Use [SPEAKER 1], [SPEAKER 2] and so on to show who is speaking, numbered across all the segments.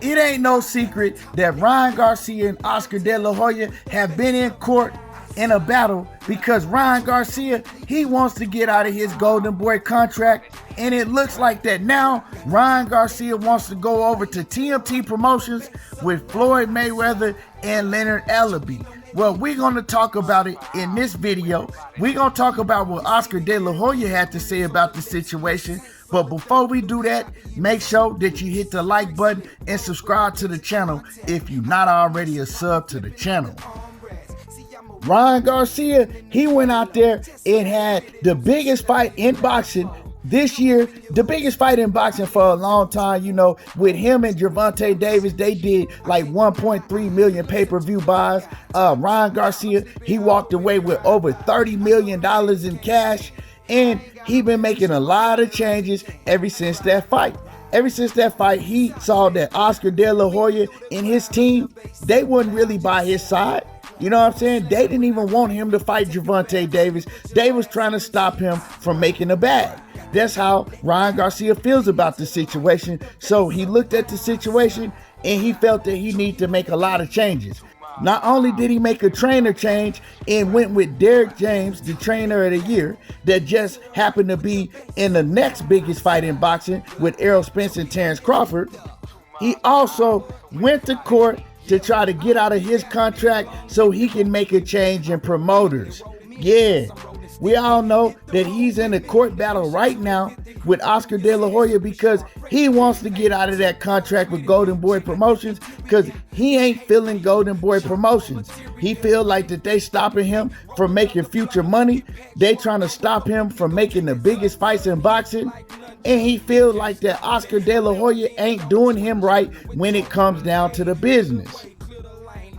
[SPEAKER 1] It ain't no secret that Ryan Garcia and Oscar De La Hoya have been in court in a battle because Ryan Garcia, he wants to get out of his Golden Boy contract, and it looks like that now Ryan Garcia wants to go over to TMT Promotions with Floyd Mayweather and Leonard Ellaby. Well, we're going to talk about it in this video. We're going to talk about what Oscar De La Hoya had to say about the situation. But before we do that, make sure that you hit the like button and subscribe to the channel if you're not already a sub to the channel. Ryan Garcia, he went out there and had the biggest fight in boxing this year, the biggest fight in boxing for a long time. You know, with him and Gervonta Davis, they did like 1.3 million pay-per-view buys. Ryan Garcia, he walked away with over $30 million in cash, and he been making a lot of changes ever since that fight. Ever since that fight, he saw that Oscar De La Hoya and his team, they wasn't really by his side. You know what I'm saying? They didn't even want him to fight Gervonta Davis. They was trying to stop him from making a bag. That's how Ryan Garcia feels about the situation. So he looked at the situation and he felt that he needed to make a lot of changes. Not only did he make a trainer change and went with Derrick James, the trainer of the year, that just happened to be in the next biggest fight in boxing with Errol Spence and Terrence Crawford, he also went to court to try to get out of his contract so he can make a change in promoters. Yeah, we all know that he's in a court battle right now with Oscar De La Hoya because he wants to get out of that contract with Golden Boy Promotions because he ain't feeling Golden Boy Promotions. He feel like that they stopping him from making future money. They trying to stop him from making the biggest fights in boxing. And he feels like that Oscar De La Hoya ain't doing him right when it comes down to the business.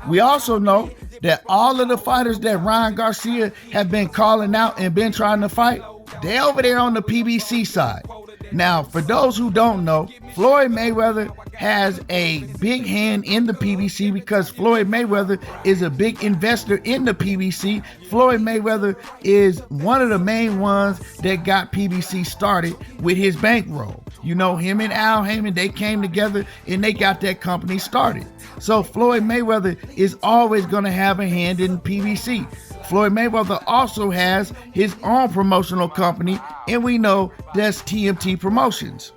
[SPEAKER 1] We also know that all of the fighters that Ryan Garcia have been calling out and been trying to fight, they over there on the PBC side. Now, for those who don't know, Floyd Mayweather has a big hand in the PBC because Floyd Mayweather is a big investor in the PBC. Floyd Mayweather is one of the main ones that got PBC started with his bankroll. You know, him and Al Heyman, they came together and they got that company started. So Floyd Mayweather is always going to have a hand in PBC. Floyd Mayweather also has his own promotional company, and we know that's TMT Promotions.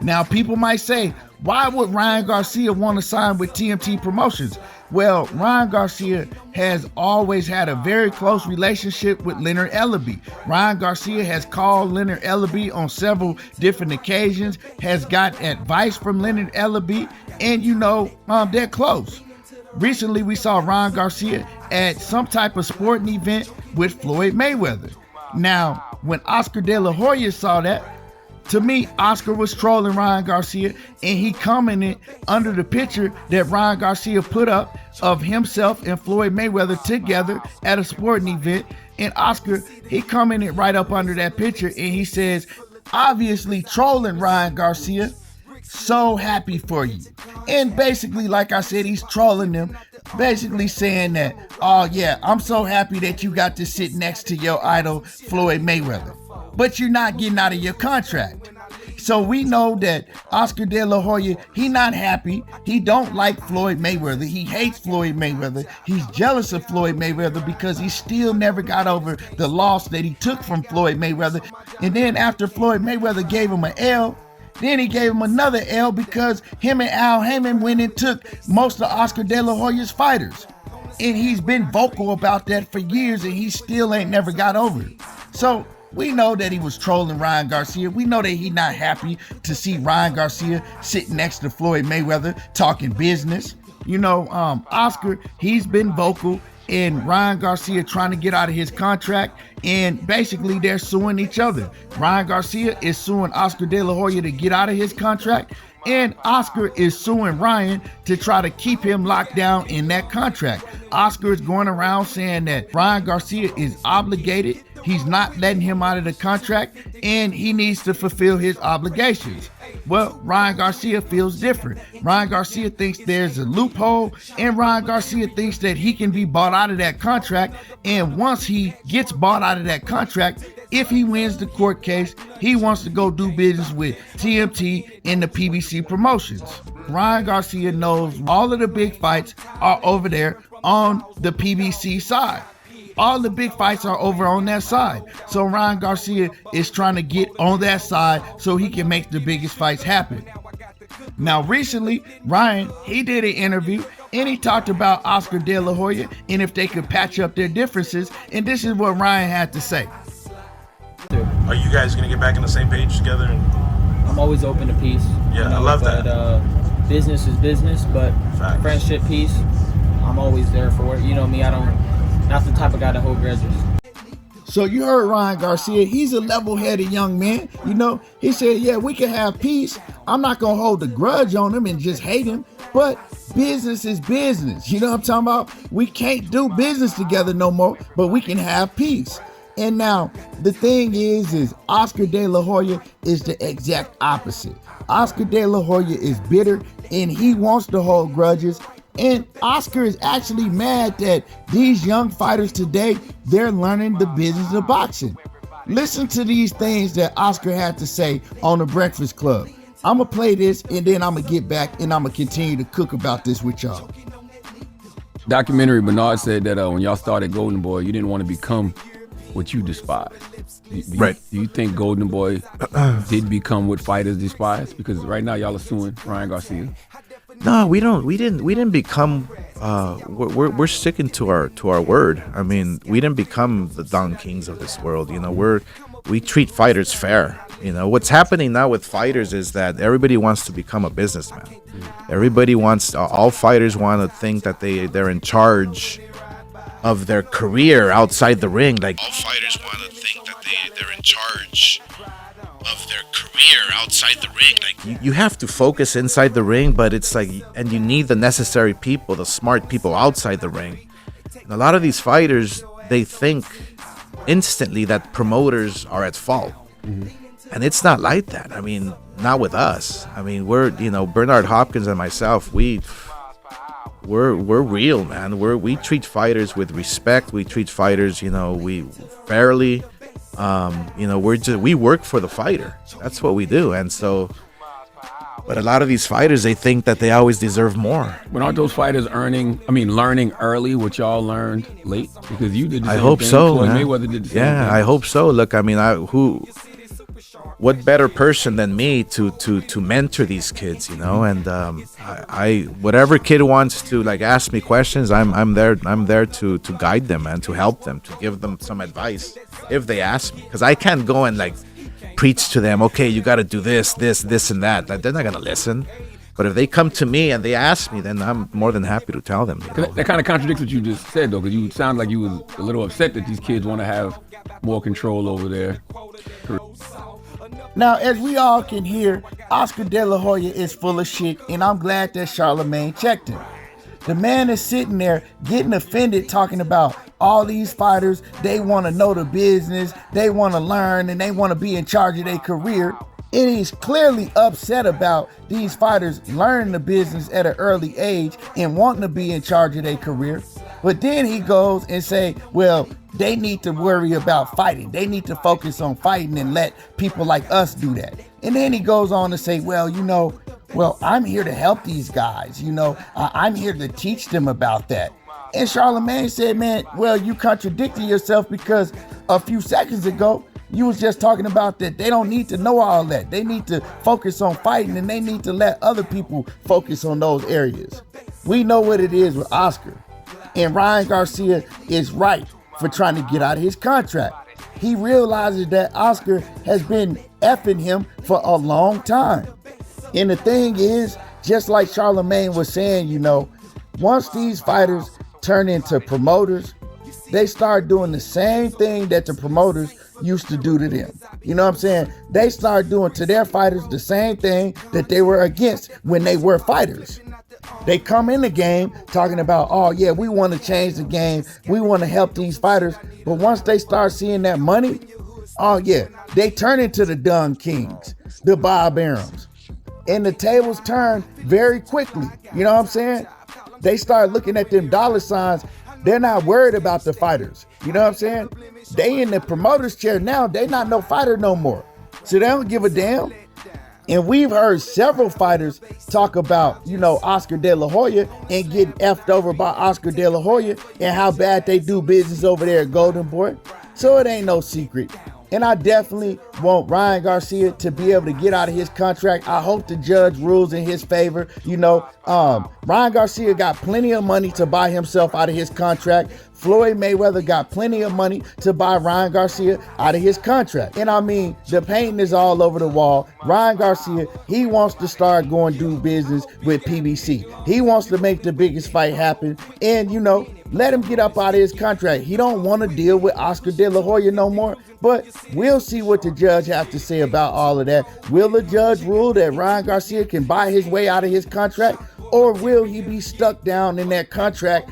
[SPEAKER 1] Now, people might say, why would Ryan Garcia want to sign with TMT Promotions? Well, Ryan Garcia has always had a very close relationship with Leonard Ellaby. Ryan Garcia has called Leonard Ellaby on several different occasions, has got advice from Leonard Ellaby, and you know, they're close. Recently, we saw Ryan Garcia at some type of sporting event with Floyd Mayweather. Now, when Oscar De La Hoya saw that, to me, Oscar was trolling Ryan Garcia, and he commented under the picture that Ryan Garcia put up of himself and Floyd Mayweather together at a sporting event. And Oscar, he commented right up under that picture, and he says, obviously trolling Ryan Garcia, so happy for you. And basically, like I said, he's trolling them, basically saying that, oh yeah, I'm so happy that you got to sit next to your idol, Floyd Mayweather, but you're not getting out of your contract. So we know that Oscar De La Hoya, he not happy. He don't like Floyd Mayweather. He hates Floyd Mayweather. He's jealous of Floyd Mayweather because he still never got over the loss that he took from Floyd Mayweather. And then after Floyd Mayweather gave him an L, then he gave him another L because him and Al Heyman went and took most of Oscar De La Hoya's fighters. And he's been vocal about that for years, and he still ain't never got over it. So we know that he was trolling Ryan Garcia. We know that he not happy to see Ryan Garcia sitting next to Floyd Mayweather talking business. You know, Oscar, he's been vocal, and Ryan Garcia trying to get out of his contract, and basically they're suing each other. Ryan Garcia is suing Oscar De La Hoya to get out of his contract, and Oscar is suing Ryan to try to keep him locked down in that contract. Oscar is going around saying that Ryan Garcia is obligated, he's not letting him out of the contract, and he needs to fulfill his obligations. Well, Ryan Garcia feels different. Ryan Garcia thinks there's a loophole, and Ryan Garcia thinks that he can be bought out of that contract, and once he gets bought out of that contract, If he wins the court case, he wants to go do business with TMT and the PBC promotions. Ryan Garcia knows all of the big fights are over there on the PBC side. All the big fights are over on that side. So Ryan Garcia is trying to get on that side so he can make the biggest fights happen. Now recently, Ryan, he did an interview and he talked about Oscar De La Hoya and if they could patch up their differences, and this is what Ryan had to say.
[SPEAKER 2] Are you guys going to get back on the same page together?
[SPEAKER 3] I'm always open to peace.
[SPEAKER 2] Yeah, I love that.
[SPEAKER 3] Business is business, but
[SPEAKER 2] Facts.
[SPEAKER 3] Friendship, peace, I'm always there for it. You know me, not the type of guy to hold grudges.
[SPEAKER 1] So you heard Ryan Garcia. He's a level-headed young man. You know, he said, yeah, we can have peace. I'm not going to hold a grudge on him and just hate him, but business is business. You know what I'm talking about? We can't do business together no more, but we can have peace. And now, the thing is Oscar De La Hoya is the exact opposite. Oscar De La Hoya is bitter, and he wants to hold grudges. And Oscar is actually mad that these young fighters today, they're learning the business of boxing. Listen to these things that Oscar had to say on the Breakfast Club. I'm going to play this, and then I'm going to get back, and I'm going to continue to cook about this with y'all.
[SPEAKER 4] Documentary, Bernard said that when y'all started Golden Boy, you didn't want to become what you despise.
[SPEAKER 5] Right.
[SPEAKER 4] Do you think Golden Boy did become what fighters despise? Because right now y'all are suing Ryan Garcia.
[SPEAKER 5] No, we don't. We didn't become. We're sticking to our word. I mean, we didn't become the Don Kings of this world. You know, we treat fighters fair. You know, what's happening now with fighters is that everybody wants to become a businessman. Everybody wants. All fighters want to think that they're in charge of their career outside the ring. Like all fighters want to think that they're in charge of their career outside the ring. Like you have to focus inside the ring, but it's like, and you need the necessary people, the smart people outside the ring. And a lot of these fighters, they think instantly that promoters are at fault. Mm-hmm. And it's not like that. I mean, not with us. I mean, Bernard Hopkins and myself, we're real, man. We treat fighters with respect. We treat fighters, we fairly. We work for the fighter. That's what we do. And so, but a lot of these fighters, they think that they always deserve more.
[SPEAKER 4] But aren't those fighters learning early what y'all learned late? Because you did the same
[SPEAKER 5] I hope
[SPEAKER 4] thing.
[SPEAKER 5] so.
[SPEAKER 4] Floyd Mayweather did the same thing.
[SPEAKER 5] Yeah, I hope so. Look, I mean, what better person than me to mentor these kids, And I whatever kid wants to ask me questions, I'm there to guide them and to help them, to give them some advice if they ask me, because I can't go and preach to them. Okay, you got to do this, and that. They're not gonna listen. But if they come to me and they ask me, then I'm more than happy to tell them.
[SPEAKER 4] That kind of contradicts what you just said, though, because you sound like you was a little upset that these kids want to have more control over their career.
[SPEAKER 1] Now, as we all can hear, Oscar De La Hoya is full of shit, and I'm glad that Charlemagne checked him. The man is sitting there getting offended, talking about all these fighters, they want to know the business, they want to learn, and they want to be in charge of their career. And he's clearly upset about these fighters learning the business at an early age and wanting to be in charge of their career. But then he goes and say, well, they need to worry about fighting. They need to focus on fighting and let people like us do that. And then he goes on to say, well, I'm here to help these guys. I'm here to teach them about that. And Charlemagne said, man, well, you contradicted yourself, because a few seconds ago, you was just talking about that they don't need to know all that. They need to focus on fighting, and they need to let other people focus on those areas. We know what it is with Oscar. And Ryan Garcia is right for trying to get out of his contract. He realizes that Oscar has been effing him for a long time. And the thing is, just like Charlemagne was saying, once these fighters turn into promoters, they start doing the same thing that the promoters used to do to them. You know what I'm saying? They start doing to their fighters the same thing that they were against when they were fighters. They come in the game talking about, oh yeah, we want to change the game. We want to help these fighters. But once they start seeing that money, oh yeah, they turn into the Don Kings, the Bob Arums. And the tables turn very quickly. You know what I'm saying? They start looking at them dollar signs. They're not worried about the fighters. You know what I'm saying? they in the promoter's chair now. They not no fighter no more. So they don't give a damn. And we've heard several fighters talk about, Oscar De La Hoya and getting effed over by Oscar De La Hoya and how bad they do business over there at Golden Boy. So it ain't no secret. And I definitely want Ryan Garcia to be able to get out of his contract. I hope the judge rules in his favor. Ryan Garcia got plenty of money to buy himself out of his contract. Floyd Mayweather got plenty of money to buy Ryan Garcia out of his contract. And I mean, the painting is all over the wall. Ryan Garcia, he wants to start going do business with PBC. He wants to make the biggest fight happen. And, let him get up out of his contract. He don't want to deal with Oscar De La Hoya no more. But we'll see what the judge has to say about all of that. Will the judge rule that Ryan Garcia can buy his way out of his contract? Or will he be stuck down in that contract,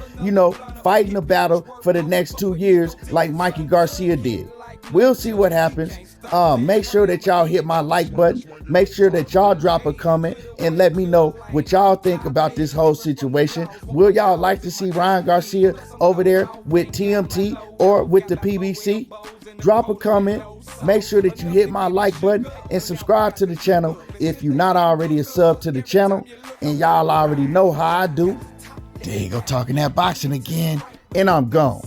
[SPEAKER 1] fighting a battle for the next 2 years like Mikey Garcia did? We'll see what happens. Make sure that y'all hit my like button. Make sure that y'all drop a comment and let me know what y'all think about this whole situation. Will y'all like to see Ryan Garcia over there with TMT or with the PBC? Drop a comment. Make sure that you hit my like button and subscribe to the channel if you're not already a sub to the channel. And y'all already know how I do. There you go, talking that boxing again. And I'm gone.